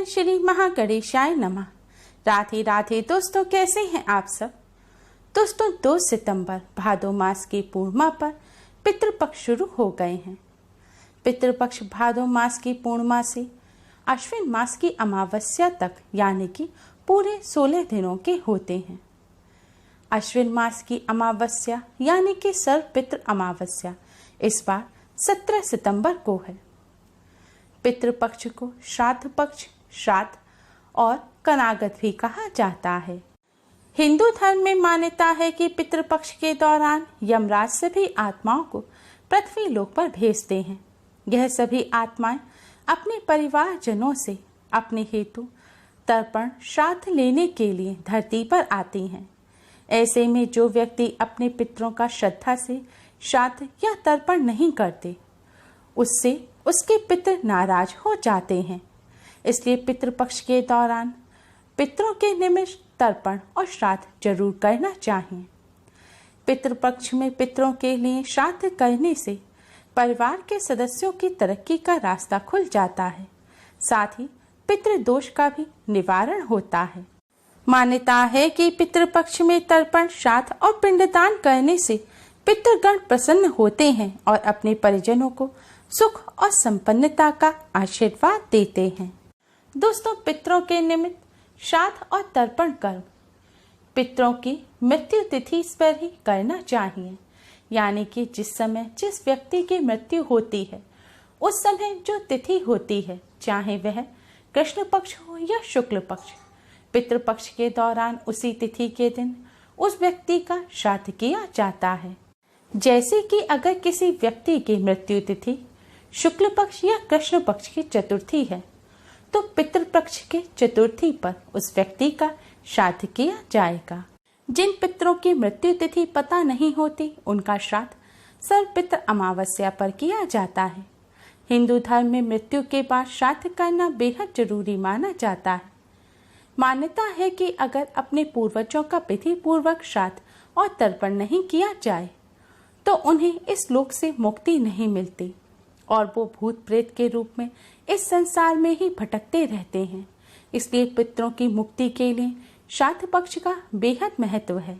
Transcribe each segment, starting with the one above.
ओम श्री महागणेशाय नमः। राधे राधे दोस्तों, कैसे हैं आप सब। दोस्तों 2 सितंबर भादो मास की पूर्णिमा पर पितृपक्ष शुरू हो गए हैं। पितृपक्ष भादो मास की पूर्णिमा से अश्विन मास की अमावस्या तक यानी कि पूरे 16 दिनों के होते हैं। अश्विन मास की अमावस्या यानी कि सर्व पितृ अमावस्या इस बार 17 सितंबर को है। पितृपक्ष को श्राद्ध पक्ष, श्राद्ध और कनागत भी कहा जाता है। हिंदू धर्म में मान्यता है कि पितृपक्ष के दौरान यमराज सभी आत्माओं को पृथ्वी लोक पर भेजते हैं। यह सभी आत्माएं अपने परिवारजनों से अपने हेतु तर्पण श्राद्ध लेने के लिए धरती पर आती हैं। ऐसे में जो व्यक्ति अपने पितरों का श्रद्धा से श्राद्ध या तर्पण नहीं करते, उससे उसके पितर नाराज हो जाते हैं। इसलिए पितृपक्ष के दौरान पितरों के निमित्त तर्पण और श्राद्ध जरूर करना चाहिए। पितृपक्ष में पितरों के लिए श्राद्ध करने से परिवार के सदस्यों की तरक्की का रास्ता खुल जाता है, साथ ही पितृदोष का भी निवारण होता है। मान्यता है कि पितृपक्ष में तर्पण, श्राद्ध और पिंडदान करने से पितृगण प्रसन्न होते हैं और अपने परिजनों को सुख और संपन्नता का आशीर्वाद देते हैं। दोस्तों, पितरों के निमित्त श्राद्ध और तर्पण कर्म पितरों की मृत्यु तिथि पर ही करना चाहिए, यानी कि जिस समय जिस व्यक्ति की मृत्यु होती है उस समय जो तिथि होती है, चाहे वह कृष्ण पक्ष हो या शुक्ल पक्ष, पितृपक्ष के दौरान उसी तिथि के दिन उस व्यक्ति का श्राद्ध किया जाता है। जैसे कि अगर किसी व्यक्ति की मृत्यु तिथि शुक्ल पक्ष या कृष्ण पक्ष की चतुर्थी है तो पितृपक्ष के चतुर्थी पर उस व्यक्ति का श्राद्ध किया जाएगा। जिन पितरों की मृत्यु तिथि पता नहीं होती, उनका श्राद्ध सर्व पितृ अमावस्या पर किया जाता है। हिंदू धर्म में मृत्यु के बाद श्राद्ध करना बेहद जरूरी माना जाता है। मान्यता है कि अगर अपने पूर्वजों का विधि पूर्वक श्राद्ध और तर्पण नहीं किया जाए तो उन्हें इस लोक से मुक्ति नहीं मिलती और वो भूत प्रेत के रूप में इस संसार में ही भटकते रहते हैं। इसलिए पितरों की मुक्ति के लिए श्राद्ध पक्ष का बेहद महत्व है।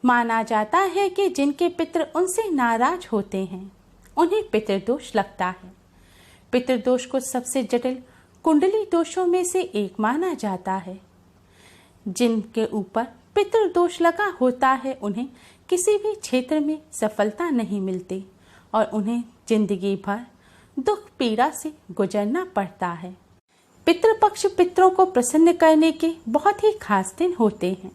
माना जाता है कि जिनके पितर उनसे नाराज होते हैं उन्हें पितृदोष लगता है। पितृदोष को सबसे जटिल कुंडली दोषों में से एक माना जाता है। जिनके ऊपर पितृदोष लगा होता है उन्हें किसी भी क्षेत्र में सफलता नहीं मिलती और उन्हें जिंदगी भर दुख पीड़ा से गुजरना पड़ता है। पितृपक्ष पितरों को प्रसन्न करने के बहुत ही खास दिन होते हैं।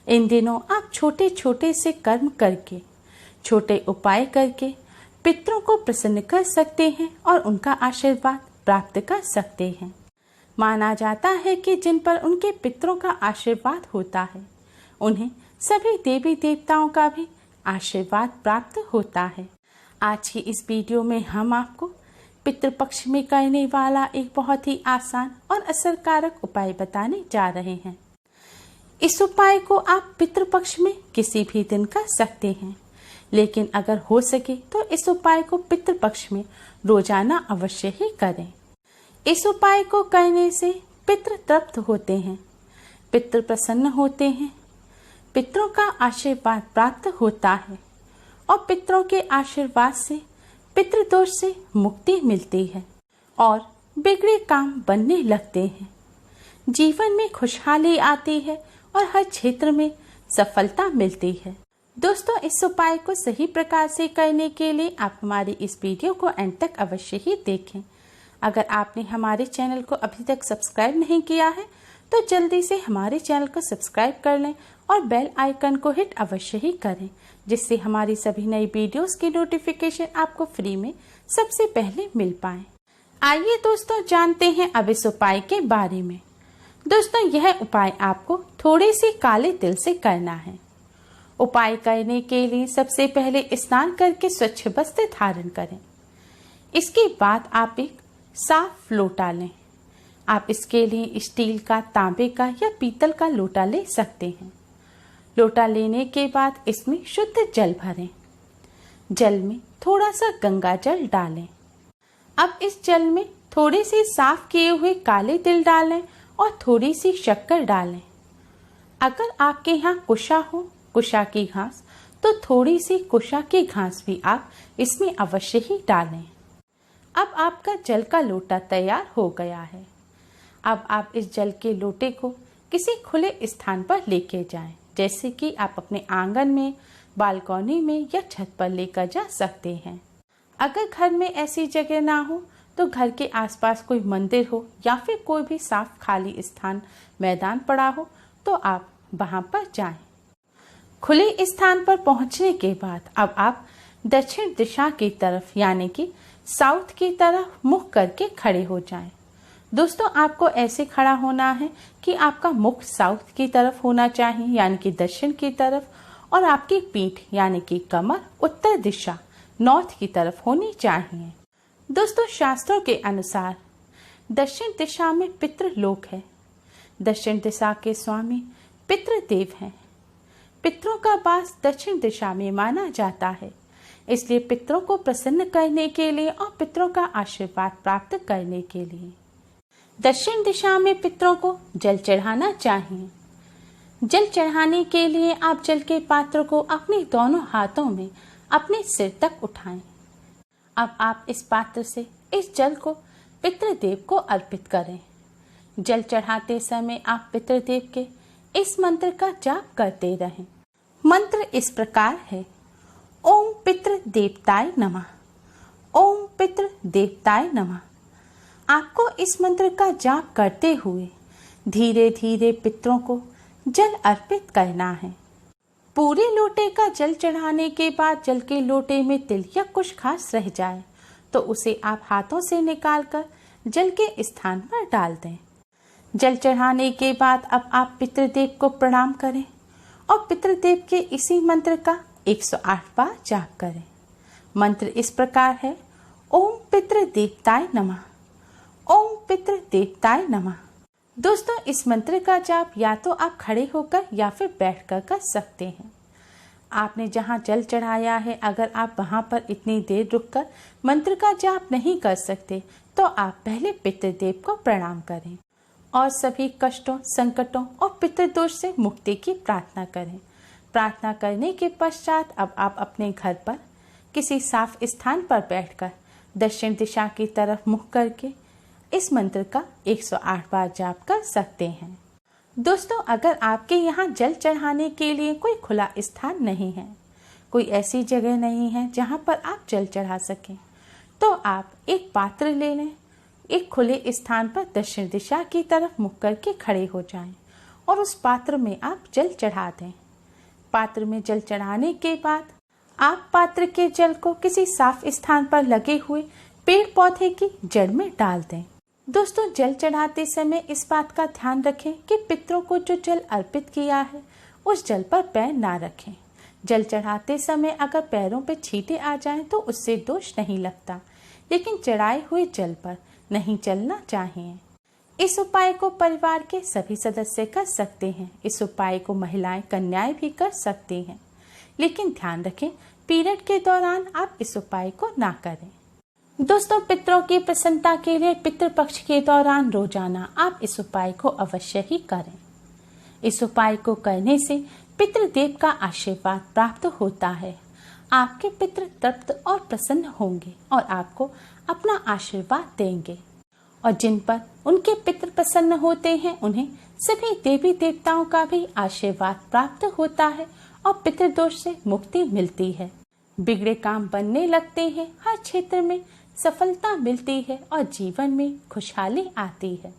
इन दिनों आप छोटे छोटे से कर्म करके, छोटे उपाय करके पितरों को प्रसन्न कर सकते हैं और उनका आशीर्वाद प्राप्त कर सकते हैं। माना जाता है कि जिन पर उनके पितरों का आशीर्वाद होता है उन्हें सभी देवी देवताओं का भी आशीर्वाद प्राप्त होता है। आज की इस वीडियो में हम आपको पितृपक्ष में करने वाला एक बहुत ही आसान और असरकारक उपाय बताने जा रहे हैं। इस उपाय को आप पितृपक्ष में किसी भी दिन कर सकते हैं, लेकिन अगर हो सके तो इस उपाय को पितृपक्ष में रोजाना अवश्य ही करें। इस उपाय को करने से पितृ तृप्त होते हैं, पितृ प्रसन्न होते हैं, पितरों का आशीर्वाद प्राप्त होता है और पितरों के आशीर्वाद से पितृदोष से मुक्ति मिलती है और बिगड़े काम बनने लगते हैं। जीवन में खुशहाली आती है और हर क्षेत्र में सफलता मिलती है। दोस्तों, इस उपाय को सही प्रकार से करने के लिए आप हमारी इस वीडियो को एंड तक अवश्य ही देखें। अगर आपने हमारे चैनल को अभी तक सब्सक्राइब नहीं किया है तो जल्दी से हमारे चैनल को सब्सक्राइब कर लें और बेल आइकन को हिट अवश्य ही करें, जिससे हमारी सभी नई वीडियोस की नोटिफिकेशन आपको फ्री में सबसे पहले मिल पाए। आइए दोस्तों जानते हैं अब इस उपाय के बारे में। दोस्तों, यह उपाय आपको थोड़े से काले तिल से करना है। उपाय करने के लिए सबसे पहले स्नान करके स्वच्छ वस्त्र धारण करें। इसके बाद आप एक साफ लोटा लें। आप इसके लिए स्टील का, तांबे का या पीतल का लोटा ले सकते हैं। लोटा लेने के बाद इसमें शुद्ध जल भरें। जल में थोड़ा सा गंगा जल डालें। अब इस जल में थोड़ी सी साफ किए हुए काले तिल डालें और थोड़ी सी शक्कर डालें। अगर आपके यहाँ कुशा हो, कुशा की घास, तो थोड़ी सी कुशा की घास भी आप इसमें अवश्य ही डालें। अब आपका जल का लोटा तैयार हो गया है। अब आप इस जल के लोटे को किसी खुले स्थान पर लेके जाएं, जैसे कि आप अपने आंगन में, बालकनी में या छत पर लेकर जा सकते हैं। अगर घर में ऐसी जगह ना हो तो घर के आसपास कोई मंदिर हो या फिर कोई भी साफ खाली स्थान, मैदान पड़ा हो तो आप वहां पर जाएं। खुले स्थान पर पहुंचने के बाद अब आप दक्षिण दिशा की तरफ यानी कि साउथ की तरफ मुख करके खड़े हो जाएं। दोस्तों, आपको ऐसे खड़ा होना है कि आपका मुख साउथ की तरफ होना चाहिए यानी कि दक्षिण की तरफ, और आपकी पीठ यानी कि कमर उत्तर दिशा नॉर्थ की तरफ होनी चाहिए। दोस्तों, शास्त्रों के अनुसार दक्षिण दिशा में पितृलोक है। दक्षिण दिशा के स्वामी पितृदेव हैं। पितरों का वास दक्षिण दिशा में माना जाता है, इसलिए पितरों को प्रसन्न करने के लिए और पितरों का आशीर्वाद प्राप्त करने के लिए दक्षिण दिशा में पितरों को जल चढ़ाना चाहिए। जल चढ़ाने के लिए आप जल के पात्र को अपने दोनों हाथों में अपने सिर तक उठाएं। अब आप इस पात्र से इस जल को पितृदेव को अर्पित करें। जल चढ़ाते समय आप पितृदेव के इस मंत्र का जाप करते रहें। मंत्र इस प्रकार है: ओम पितृ देवताय नमः, ओम पितृ देवताय नमः। आपको इस मंत्र का जाप करते हुए धीरे धीरे पितरों को जल अर्पित करना है। पूरे लोटे का जल चढ़ाने के बाद जल के लोटे में तिल या कुछ खास रह जाए तो उसे आप हाथों से निकालकर जल के स्थान पर डाल दें। जल चढ़ाने के बाद अब आप पितृदेव को प्रणाम करें और पितृदेव के इसी मंत्र का 108 बार जाप करें। मंत्र इस प्रकार है: ओम पितृ देवताय नमः, ओम पितृ देवताय नमः। दोस्तों, इस मंत्र का जाप या तो आप खड़े होकर या फिर बैठकर कर सकते हैं। आपने जहां जल चढ़ाया है, अगर आप वहां पर इतनी देर रुककर मंत्र का जाप नहीं कर सकते तो आप पहले पितृदेव को प्रणाम करें और सभी कष्टों, संकटों और पितृदोष से मुक्ति की प्रार्थना करें। प्रार्थना करने के पश्चात अब आप अपने घर पर किसी साफ स्थान पर बैठकर दक्षिण दिशा की तरफ मुख करके इस मंत्र का 108 बार जाप कर सकते हैं। दोस्तों, अगर आपके यहाँ जल चढ़ाने के लिए कोई खुला स्थान नहीं है, कोई ऐसी जगह नहीं है जहाँ पर आप जल चढ़ा सकें, तो आप एक पात्र ले लें। एक खुले स्थान पर दक्षिण दिशा की तरफ मुख करके खड़े हो जाएं और उस पात्र में आप जल चढ़ा दें। पात्र में जल चढ़ाने के बाद आप पात्र के जल को किसी साफ स्थान पर लगे हुए पेड़ पौधे की जड़ में डाल दें। दोस्तों, जल चढ़ाते समय इस बात का ध्यान रखें कि पितरों को जो जल अर्पित किया है उस जल पर पैर ना रखें। जल चढ़ाते समय अगर पैरों पर छींटे आ जाएं तो उससे दोष नहीं लगता, लेकिन चढ़ाए हुए जल पर नहीं चलना चाहिए। इस उपाय को परिवार के सभी सदस्य कर सकते हैं। इस उपाय को महिलाएं, कन्याएं भी कर सकती हैं, लेकिन ध्यान रखें पीरियड के दौरान आप इस उपाय को ना करें। दोस्तों, पितरों की प्रसन्नता के लिए पितृपक्ष के दौरान रोजाना आप इस उपाय को अवश्य ही करें। इस उपाय को करने से पितृदेव का आशीर्वाद प्राप्त होता है। आपके पितृ तृप्त और प्रसन्न होंगे और आपको अपना आशीर्वाद देंगे, और जिन पर उनके पितृ प्रसन्न होते हैं उन्हें सभी देवी देवताओं का भी आशीर्वाद प्राप्त होता है और पितृदोष से मुक्ति मिलती है। बिगड़े काम बनने लगते हैं, हर क्षेत्र में सफलता मिलती है और जीवन में खुशहाली आती है।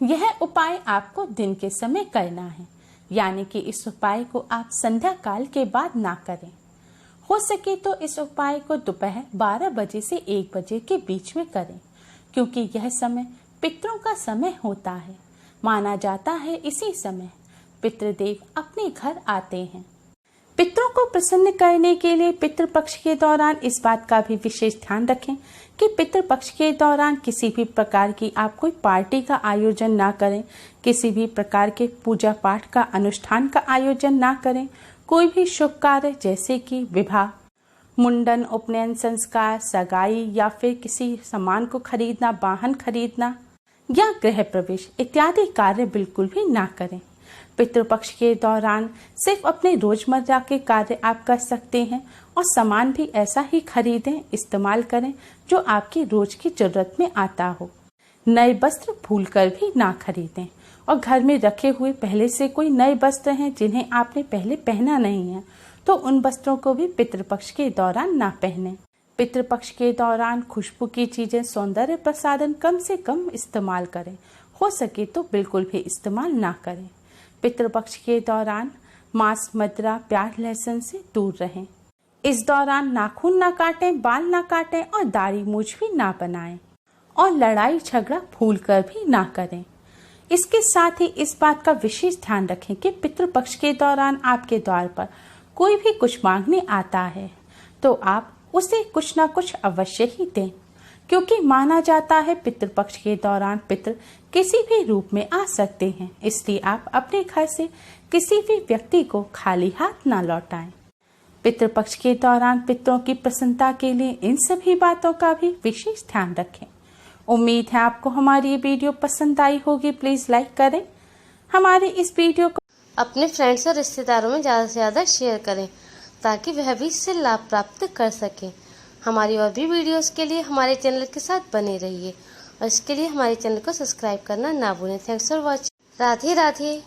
यह उपाय आपको दिन के समय करना है, यानी कि इस उपाय को आप संध्या काल के बाद ना करें। हो सके तो इस उपाय को दोपहर 12 बजे से 1 बजे के बीच में करें, क्योंकि यह समय पितरों का समय होता है। माना जाता है इसी समय पितृदेव अपने घर आते हैं। पितरों को प्रसन्न करने के लिए पितृपक्ष के दौरान इस बात का भी विशेष ध्यान रखें कि पितृपक्ष के दौरान किसी भी प्रकार की आप कोई पार्टी का आयोजन ना करें, किसी भी प्रकार के पूजा पाठ का अनुष्ठान का आयोजन ना करें। कोई भी शुभ कार्य जैसे कि विवाह, मुंडन, उपनयन संस्कार, सगाई या फिर किसी सामान को खरीदना, वाहन खरीदना या गृह प्रवेश इत्यादि कार्य बिल्कुल भी ना करें। पितृपक्ष के दौरान सिर्फ अपने रोजमर्रा के कार्य आप कर सकते हैं और सामान भी ऐसा ही खरीदें, इस्तेमाल करें जो आपकी रोज की जरूरत में आता हो। नए वस्त्र भूलकर भी ना खरीदें और घर में रखे हुए पहले से कोई नए वस्त्र हैं जिन्हें आपने पहले पहना नहीं है तो उन वस्त्रों को भी पितृपक्ष के दौरान ना पहनें। पितृपक्ष के दौरान खुशबू की चीजें, सौंदर्य प्रसाधन कम से कम इस्तेमाल करें, हो सके तो बिल्कुल भी इस्तेमाल ना करें। पितृपक्ष के दौरान मांस, मदिरा, प्याज, लहसुन से दूर रहें। इस दौरान नाखून ना काटें, बाल ना काटें और दाढ़ी मूछ भी ना बनाएं और लड़ाई झगड़ा भूलकर भी ना करें। इसके साथ ही इस बात का विशेष ध्यान रखें कि पितृपक्ष के दौरान आपके द्वार पर कोई भी कुछ मांगने आता है तो आप उसे कुछ ना कुछ अवश्य ही दें, क्योंकि माना जाता है पितृपक्ष के दौरान पितृ किसी भी रूप में आ सकते हैं, इसलिए आप अपने घर से किसी भी व्यक्ति को खाली हाथ ना लौटाएं। पितृपक्ष के दौरान पितरों की प्रसन्नता के लिए इन सभी बातों का भी विशेष ध्यान रखें। उम्मीद है आपको हमारी ये वीडियो पसंद आई होगी। प्लीज लाइक करें। हमारे इस वीडियो को अपने फ्रेंड्स और रिश्तेदारों में ज़्यादा से ज़्यादा शेयर करें ताकि वह भी इससे लाभ प्राप्त कर सकें। हमारी और भी वीडियोस के लिए हमारे चैनल के साथ बने रहिए और इसके लिए हमारे चैनल को सब्सक्राइब करना ना भूलें। Thanks for watching. Radhe Radhe.